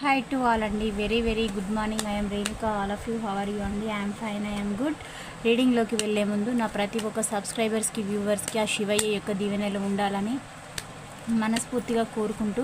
Hi to all అండి. Very good morning. I'm Renuka. All of you how are you అండి? I'm fine, I'm good. రీడింగ్లోకి వెళ్ళే ముందు నా ప్రతి ఒక్క సబ్స్క్రైబర్స్కి, వ్యూవర్స్కి ఆ శివయ్య యొక్క దీవెనలు ఉండాలని మనస్ఫూర్తిగా కోరుకుంటూ,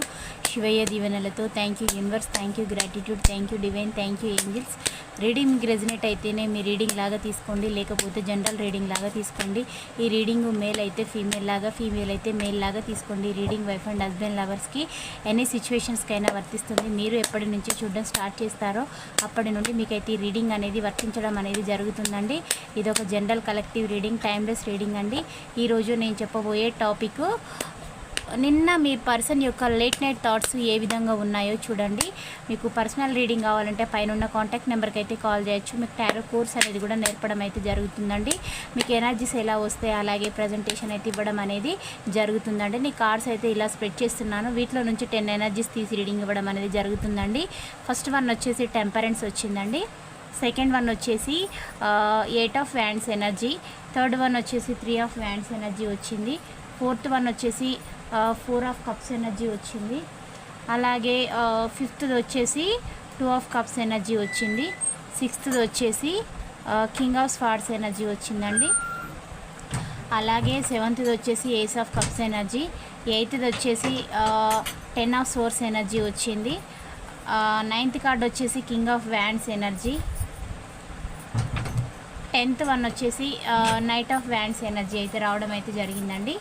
శివయ్య దీవెనలతో thank you universe, thank you gratitude, thank you divine, thank you angels. Reading మీకు రెజనేట్ అయితేనే మీ రీడింగ్ లాగా తీసుకోండి, లేకపోతే జనరల్ రీడింగ్ లాగా తీసుకోండి. ఈ రీడింగ్ మేల్ అయితే ఫీమేల్ లాగా, ఫీమేల్ అయితే మేల్ లాగా తీసుకోండి. రీడింగ్ వైఫ్ అండ్ హస్బెండ్ లవర్స్కి ఎనీ సిచ్యువేషన్స్కైనా వర్తిస్తుంది. మీరు ఎప్పటి నుంచి చూడడం స్టార్ట్ చేస్తారో అప్పటి నుండి మీకైతే ఈ రీడింగ్ అనేది వర్తించడం అనేది జరుగుతుందండి. ఇది ఒక general collective reading, timeless reading అండి. ఈరోజు నేను చెప్పబోయే టాపిక్, నిన్న మీ పర్సన్ యొక్క లేట్ నైట్ థాట్స్ ఏ విధంగా ఉన్నాయో చూడండి. మీకు పర్సనల్ రీడింగ్ కావాలంటే పైన కాంటాక్ట్ నెంబర్కి అయితే కాల్ చేయొచ్చు. మీకు టారో కోర్స్ అనేది కూడా నేర్పడం అయితే జరుగుతుందండి. మీకు ఎనర్జీస్ ఎలా వస్తాయి, అలాగే ప్రజెంటేషన్ అయితే ఇవ్వడం అనేది జరుగుతుందండి. నీ కార్డ్స్ అయితే ఇలా స్ప్రెడ్ చేస్తున్నాను. వీటిలో నుంచి 10 ఎనర్జీస్ తీసి రీడింగ్ ఇవ్వడం అనేది జరుగుతుందండి. ఫస్ట్ వన్ వచ్చేసి టెంపరెన్స్ వచ్చిందండి. సెకండ్ వన్ వచ్చేసి 8 of wands energy. Third one వచ్చేసి 3 ఆఫ్ వ్యాండ్స్ ఎనర్జీ వచ్చింది. ఫోర్త్ వన్ వచ్చేసి 4 ఆఫ్ కప్స్ ఎనర్జీ వచ్చింది. అలాగే ఫిఫ్త్ది వచ్చేసి 2 ఆఫ్ కప్స్ ఎనర్జీ వచ్చింది. సిక్స్త్ది వచ్చేసి కింగ్ ఆఫ్ స్వార్డ్స్ ఎనర్జీ వచ్చిందండి. అలాగే సెవెంత్ది వచ్చేసి ఏస్ ఆఫ్ కప్స్ ఎనర్జీ. ఎయిత్ది వచ్చేసి 10 ఆఫ్ సోర్స్ ఎనర్జీ వచ్చింది. నైన్త్ కార్డ్ వచ్చేసి king of wands energy. 10th one వచ్చేసి నైట్ ఆఫ్ వ్యాండ్స్ ఎనర్జీ అయితే రావడం అయితే జరిగిందండి.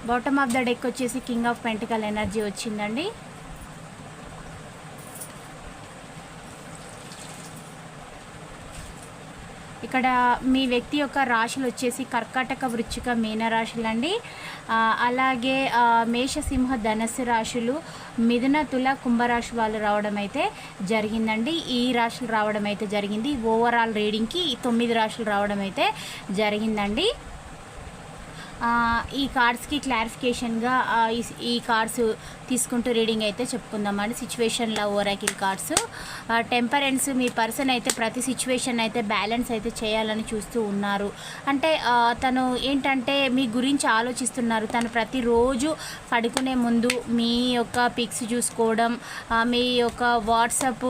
బాటమ్ ఆఫ్ ద డెక్ వచ్చేసి కింగ్ ఆఫ్ పెంటికల్ ఎనర్జీ వచ్చిందండి. ఇక్కడ మీ వ్యక్తి యొక్క రాశులు వచ్చేసి కర్కాటక, వృశ్చిక, మీన రాశులండి. అలాగే మేష, సింహ, ధనస్సు రాశులు, మిథున, తుల, కుంభరాశి వాళ్ళు రావడం అయితే జరిగిందండి. ఈ రాశులు రావడం అయితే జరిగింది. ఓవరాల్ రీడింగ్కి 9 రాశులు రావడం అయితే జరిగిందండి. ఈ కార్డ్స్కి క్లారిఫికేషన్గా ఈ కార్డ్స్ తీసుకుంటూ రీడింగ్ అయితే చెప్పుకుందామండి. Situation love oracle cards. Temperance, మీ పర్సన్ అయితే ప్రతి సిచ్యువేషన్ అయితే బ్యాలెన్స్ అయితే చేయాలని చూస్తూ ఉన్నారు. అంటే తను ఏంటంటే మీ గురించి ఆలోచిస్తున్నారు. తను ప్రతిరోజు పడుకునే ముందు మీ యొక్క పిక్స్ చూసుకోవడం, మీ యొక్క వాట్సాప్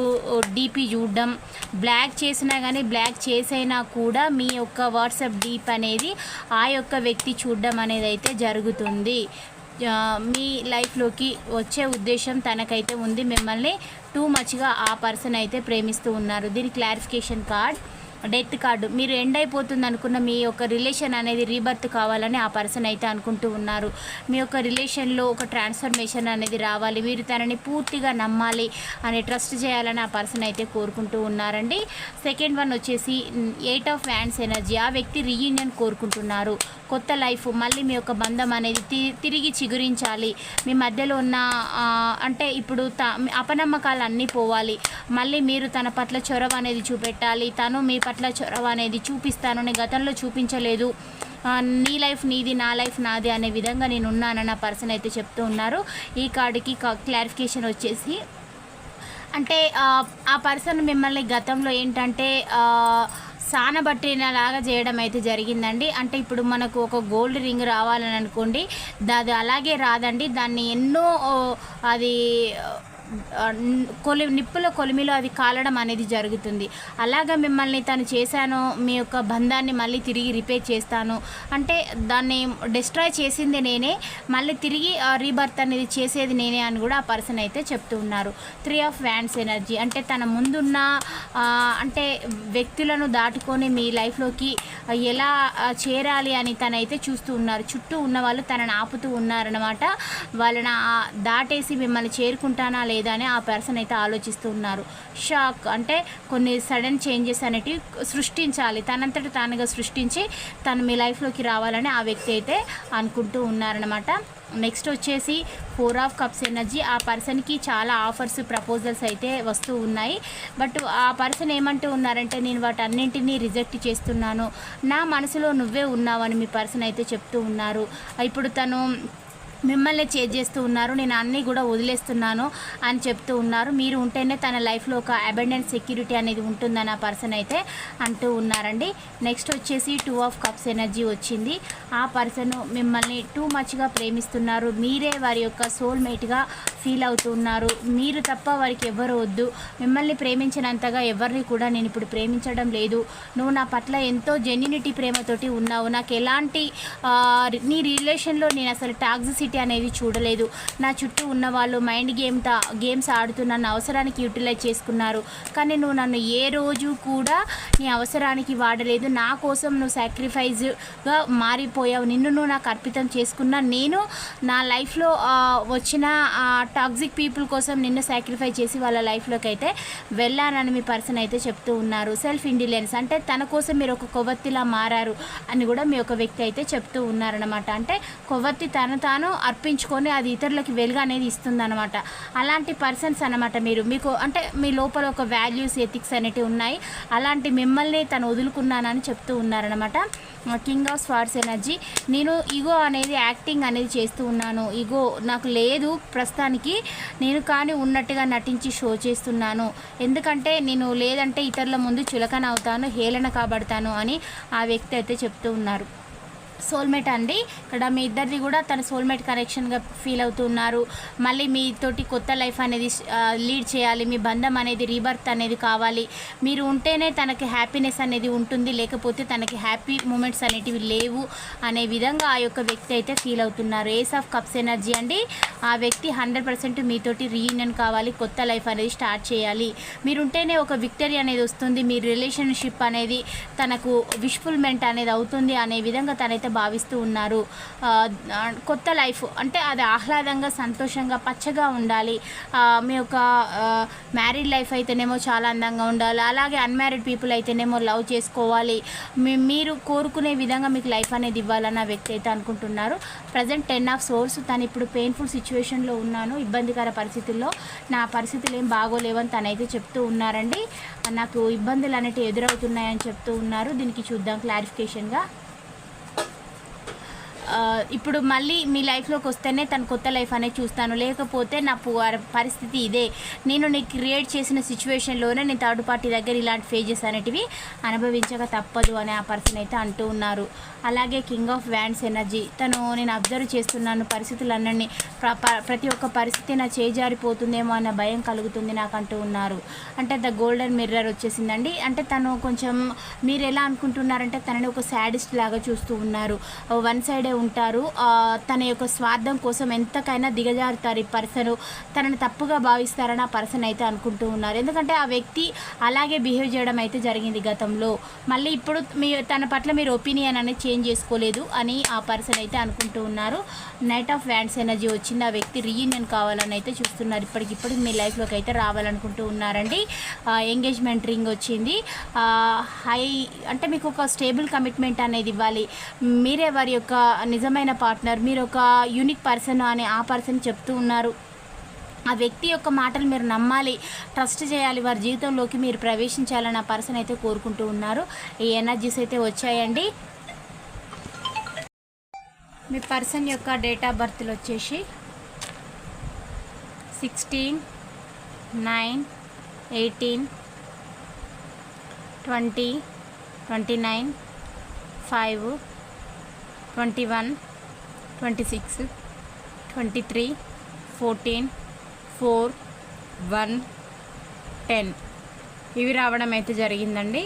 డీపీ చూడడం, బ్లాక్ చేసినా కానీ బ్లాక్ చేసైనా కూడా మీ యొక్క వాట్సాప్ డీప్ అనేది ఆ యొక్క వ్యక్తి చూడడం అనేది అయితే జరుగుతుంది. మీ లైఫ్లోకి వచ్చే ఉద్దేశం తనకైతే ఉంది. మిమ్మల్ని టూ మచ్గా ఆ పర్సన్ అయితే ప్రేమిస్తూ ఉన్నారు. దీని క్లారిఫికేషన్ కార్డ్, డెత్ కార్డు. మీరు ఎండ్ అయిపోతుంది అనుకున్న మీ యొక్క రిలేషన్ అనేది రీబర్త్ కావాలని ఆ పర్సన్ అయితే అనుకుంటూ ఉన్నారు. మీ యొక్క రిలేషన్లో ఒక ట్రాన్స్ఫర్మేషన్ అనేది రావాలి, మీరు తనని పూర్తిగా నమ్మాలి అని ట్రస్ట్ చేయాలని ఆ పర్సన్ అయితే కోరుకుంటూ ఉన్నారండి. సెకండ్ వన్ వచ్చేసి 8 ఆఫ్ వ్యాండ్స్ ఎనర్జీ. ఆ వ్యక్తి రీయూనియన్ కోరుకుంటున్నారు. కొత్త లైఫ్, మళ్ళీ మీ యొక్క బంధం అనేది తిరిగి చిగురించాలి. మీ మధ్యలో ఉన్న అంటే ఇప్పుడు అపనమ్మకాలు అన్నీ పోవాలి. మళ్ళీ మీరు తన పట్ల చొరవ అనేది చూపెట్టాలి. తను మీ పట్ల చొరవ అనేది చూపిస్తాను, నేను గతంలో చూపించలేదు, నీ లైఫ్ నీది, నా లైఫ్ నాది అనే విధంగా నేను ఉన్నానన్న పర్సన్ అయితే చెప్తూ ఉన్నారు. ఈ కార్డుకి క్లారిఫికేషన్ వచ్చేసి, అంటే ఆ పర్సన్ మిమ్మల్ని గతంలో ఏంటంటే సానబట్టినలాగా చేయడం అయితే జరిగిందండి. అంటే ఇప్పుడు మనకు ఒక గోల్డ్ రింగ్ రావాలని అనుకోండి, అది అలాగే రాదండి. దాన్ని ఎన్నో అది నిప్పుల కొలిమిలో అది కాలడం అనేది జరుగుతుంది. అలాగా మిమ్మల్ని తను చేశాను, మీ యొక్క బంధాన్ని మళ్ళీ తిరిగి రిపేర్ చేస్తాను అంటే దాన్ని డిస్ట్రాయ్ చేసింది నేనే, మళ్ళీ తిరిగి రీబర్త్ అనేది చేసేది నేనే అని కూడా ఆ పర్సన్ అయితే చెప్తూ ఉన్నారు. 3 ఆఫ్ వ్యాండ్స్ ఎనర్జీ. అంటే తన ముందున్న అంటే వ్యక్తులను దాటుకొని మీ లైఫ్లోకి ఎలా చేరాలి అని తనైతే చూస్తూ ఉన్నారు. చుట్టూ ఉన్న వాళ్ళు తనని ఆపుతూ ఉన్నారనమాట. వాళ్ళని దాటేసి మిమ్మల్ని చేరుకుంటానా లేదా అని ఆ పర్సన్ అయితే ఆలోచిస్తూ ఉన్నారు. షాక్ అంటే కొన్ని సడన్ చేంజెస్ అనేటివి సృష్టించాలి, తనంతట తానుగా సృష్టించి తను మీ లైఫ్లోకి రావాలని ఆ వ్యక్తి అయితే అనుకుంటూ ఉన్నారనమాట. నెక్స్ట్ వచ్చేసి 4 ఆఫ్ కప్స్ ఎనర్జీ. ఆ పర్సన్కి చాలా ఆఫర్స్, ప్రపోజల్స్ అయితే వస్తూ ఉన్నాయి. బట్ ఆ పర్సన్ ఏమంటూ ఉన్నారంటే, నేను వాటన్నింటినీ రిజెక్ట్ చేస్తున్నాను, నా మనసులో నువ్వే ఉన్నావని మీ పర్సన్ అయితే చెప్తూ ఉన్నారు. ఇప్పుడు తను మిమ్మల్ని చేజ్ చేస్తూ ఉన్నారు, నేను అన్నీ కూడా వదిలేస్తున్నాను అని చెప్తూ ఉన్నారు. మీరు ఉంటేనే తన లైఫ్లో ఒక అబెండెన్స్ సెక్యూరిటీ అనేది ఉంటుందని ఆ పర్సన్ అయితే అంటూ ఉన్నారండి. నెక్స్ట్ వచ్చేసి 2 ఆఫ్ కప్స్ ఎనర్జీ వచ్చింది. ఆ పర్సన్ మిమ్మల్ని టూ మచ్గా ప్రేమిస్తున్నారు. మీరే వారి యొక్క సోల్మేట్గా ఫీల్ అవుతున్నారు. మీరు తప్ప వారికి ఎవరు వద్దు. మిమ్మల్ని ప్రేమించినంతగా ఎవరిని కూడా నేను ఇప్పుడు ప్రేమించడం లేదు. నువ్వు నా పట్ల ఎంతో జెన్యూనిటీ ప్రేమతోటి ఉన్నావు. నాకు ఎలాంటి నీ రిలేషన్లో నేను అసలు టాక్సిసిటీ అనేది చూడలేదు. నా చుట్టూ ఉన్న వాళ్ళు మైండ్ గేమ్స్ ఆడుతూ నన్ను అవసరానికి యూటిలైజ్ చేసుకున్నారు. కానీ నువ్వు నన్ను ఏ రోజు కూడా నీ అవసరానికి వాడలేదు. నా కోసం నువ్వు సాక్రిఫైజ్గా మారిపోయావు. నిన్ను నువ్వు నాకు అర్పితం చేసుకున్నా. నేను నా లైఫ్లో వచ్చిన టాక్సిక్ పీపుల్ కోసం నిన్ను సాక్రిఫై చేసి వాళ్ళ లైఫ్లోకి అయితే వెళ్ళానని మీ పర్సన్ అయితే చెప్తూ ఉన్నారు. సెల్ఫ్ ఇండిపెండెన్స్ అంటే తన కోసం మీరు ఒక కొవ్వొత్తిలా మారారు అని కూడా మీ ఒక వ్యక్తి అయితే చెప్తూ ఉన్నారనమాట. అంటే కొవ్వొత్తి తాను అర్పించుకొని అది ఇతరులకి వెలుగు అనేది ఇస్తుందన్నమాట. అలాంటి పర్సన్స్ అనమాట మీరు. మీకు అంటే మీ లోపల ఒక వాల్యూస్ ఎథిక్స్ అనేటివి ఉన్నాయి. అలాంటి మిమ్మల్ని తను వదులుకున్నానని చెప్తూ ఉన్నారనమాట. కింగ్ ఆఫ్ స్వార్డ్స్ ఎనర్జీ, నేను ఈగో అనేది యాక్టింగ్ అనేది చేస్తూ ఉన్నాను. ఈగో నాకు లేదు ప్రస్తుతానికి, నేను కానీ ఉన్నట్టుగా నటించి షో చేస్తున్నాను. ఎందుకంటే నేను లేదంటే ఇతరుల ముందు చులకన అవుతాను, హేళన కాబడతాను అని ఆ వ్యక్తి అయితే చెప్తూ ఉన్నారు. సోల్మేట్ అండి, ఇక్కడ మీ ఇద్దరిది కూడా తన సోల్మేట్ కనెక్షన్గా ఫీల్ అవుతూ ఉన్నారు. మళ్ళీ మీతోటి కొత్త లైఫ్ అనేది లీడ్ చేయాలి. మీ బంధం అనేది రీబర్త్ అనేది కావాలి. మీరు ఉంటేనే తనకి హ్యాపీనెస్ అనేది ఉంటుంది, లేకపోతే తనకి హ్యాపీ మూమెంట్స్ అనేటివి లేవు అనే విధంగా ఆ యొక్క వ్యక్తి అయితే ఫీల్ అవుతున్నారు. ఏస్ ఆఫ్ కప్స్ ఎనర్జీ అండి, ఆ వ్యక్తి 100% మీతోటి రీయూనియన్ కావాలి, కొత్త లైఫ్ అనేది స్టార్ట్ చేయాలి. మీరుంటేనే ఒక విక్టరీ అనేది వస్తుంది, మీ రిలేషన్షిప్ అనేది తనకు విష్ఫుల్మెంట్ అనేది అవుతుంది అనే విధంగా తనైతే భావిస్తూ ఉన్నారు. కొత్త లైఫ్ అంటే అది ఆహ్లాదంగా సంతోషంగా పచ్చగా ఉండాలి. మీ యొక్క మ్యారీడ్ లైఫ్ అయితేనేమో చాలా అందంగా ఉండాలి. అలాగే అన్మ్యారీడ్ పీపుల్ అయితేనేమో లవ్ చేసుకోవాలి. మీరు కోరుకునే విధంగా మీకు లైఫ్ అనేది ఇవ్వాలన్న వ్యక్తి అయితే అనుకుంటున్నారు. ప్రజెంట్ 10 ఆఫ్ సోర్స్, తను ఇప్పుడు పెయిన్ఫుల్ సిచ్యువేషన్లో ఉన్నాను, ఇబ్బందికర పరిస్థితుల్లో నా పరిస్థితులు ఏం బాగోలేవని తనైతే చెప్తూ ఉన్నారండి. నాకు ఇబ్బందులు అనేవి ఎదురవుతున్నాయని చెప్తూ ఉన్నారు. దీనికి చూద్దాం క్లారిఫికేషన్గా. ఇప్పుడు మళ్ళీ మీ లైఫ్లోకి వస్తేనే తను కొత్త లైఫ్ అనేది చూస్తాను, లేకపోతే నా పరిస్థితి ఇదే, నేను నీకు క్రియేట్ చేసిన సిచ్యువేషన్లోనే నేను థర్డ్ పార్టీ దగ్గర ఇలాంటి ఫేజెస్ అనేటివి అనుభవించక తప్పదు అని ఆ పర్సన్ అయితే అంటూ ఉన్నారు. అలాగే కింగ్ ఆఫ్ వ్యాండ్స్ ఎనర్జీ, నేను అబ్జర్వ్ చేస్తున్నాను పరిస్థితులన్నీ, ప్రతి ఒక్క పరిస్థితి నా చేజారిపోతుందేమో అన్న భయం కలుగుతుంది నాకు అంటూ ఉన్నారు. అంటే ద గోల్డెన్ మిర్రర్ వచ్చేసిందండి. అంటే తను కొంచెం మీరు ఎలా అనుకుంటున్నారంటే తనని ఒక సాడిస్ట్ లాగా చూస్తూ ఉన్నారు, వన్ సైడే ఉంటారు. తన యొక్క స్వార్థం కోసం ఎంతకైనా దిగజారుతారు ఈ పర్సన్, తనని తప్పుగా భావిస్తారని ఆ పర్సన్ అయితే అనుకుంటూ ఉన్నారు. ఎందుకంటే ఆ వ్యక్తి అలాగే బిహేవ్ చేయడం అయితే జరిగింది గతంలో. మళ్ళీ ఇప్పుడు తన పట్ల మీరు ఒపీనియన్ అనేది చేంజ్ చేసుకోలేదు అని ఆ పర్సన్ అయితే అనుకుంటూ ఉన్నారు. నైట్ ఆఫ్ వ్యాండ్స్ ఎనర్జీ వచ్చింది. ఆ వ్యక్తి రీయూనియన్ కావాలని అయితే చూస్తున్నారు. ఇప్పటికిప్పుడు మీ లైఫ్లోకి అయితే రావాలనుకుంటూ ఉన్నారండి. ఎంగేజ్మెంట్ రింగ్ వచ్చింది. హై అంటే మీకు ఒక స్టేబుల్ కమిట్మెంట్ అనేది ఇవ్వాలి. మీరే వారి యొక్క నిజమైన పార్ట్నర్, మీరు ఒక యూనిక్ పర్సన్ అని ఆ పర్సన్ చెప్తూ ఉన్నారు. ఆ వ్యక్తి యొక్క మాటలు మీరు నమ్మాలి, ట్రస్ట్ చేయాలి, వారి జీవితంలోకి మీరు ప్రవేశించాలని ఆ పర్సన్ అయితే కోరుకుంటూ ఉన్నారు. ఈ ఎనర్జీస్ అయితే వచ్చాయండి. మీ పర్సన్ యొక్క డేట్ ఆఫ్ బర్త్లు వచ్చేసి 16, 19, 5, 21, 26, 23, 14, 4, 1, 10 ఇవి రావడం అయితే జరిగిందండి.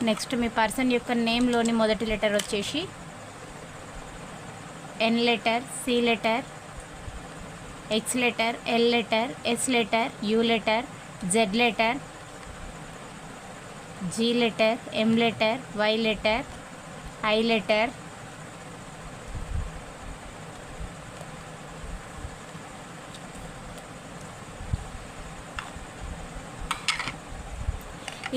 నెక్స్ట్ మీ పర్సన్ యొక్క నేమ్లోని మొదటి లెటర్ వచ్చేసి N letter, C letter, X letter, L letter, S letter, U letter, Z letter, G letter, M letter, Y letter, I letter,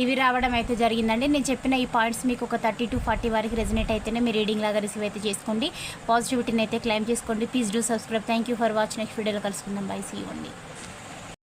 ఇవి రావడం అయితే జరిగిందండి. నేను చెప్పిన ఈ పాయింట్స్ మీకు ఒక 30 to 40 వరకు రెజనేట్ అయితేనే మీ రీడింగ్ లాగా రిసీవ్ అయితే చేసుకోండి. పాజిటివిటీని అయితే క్లైమ్ చేసుకోండి. Please do subscribe. Thank you for watching. Next వీడియోలో కలుసుకుందాం. బై, సీ యూ అండి.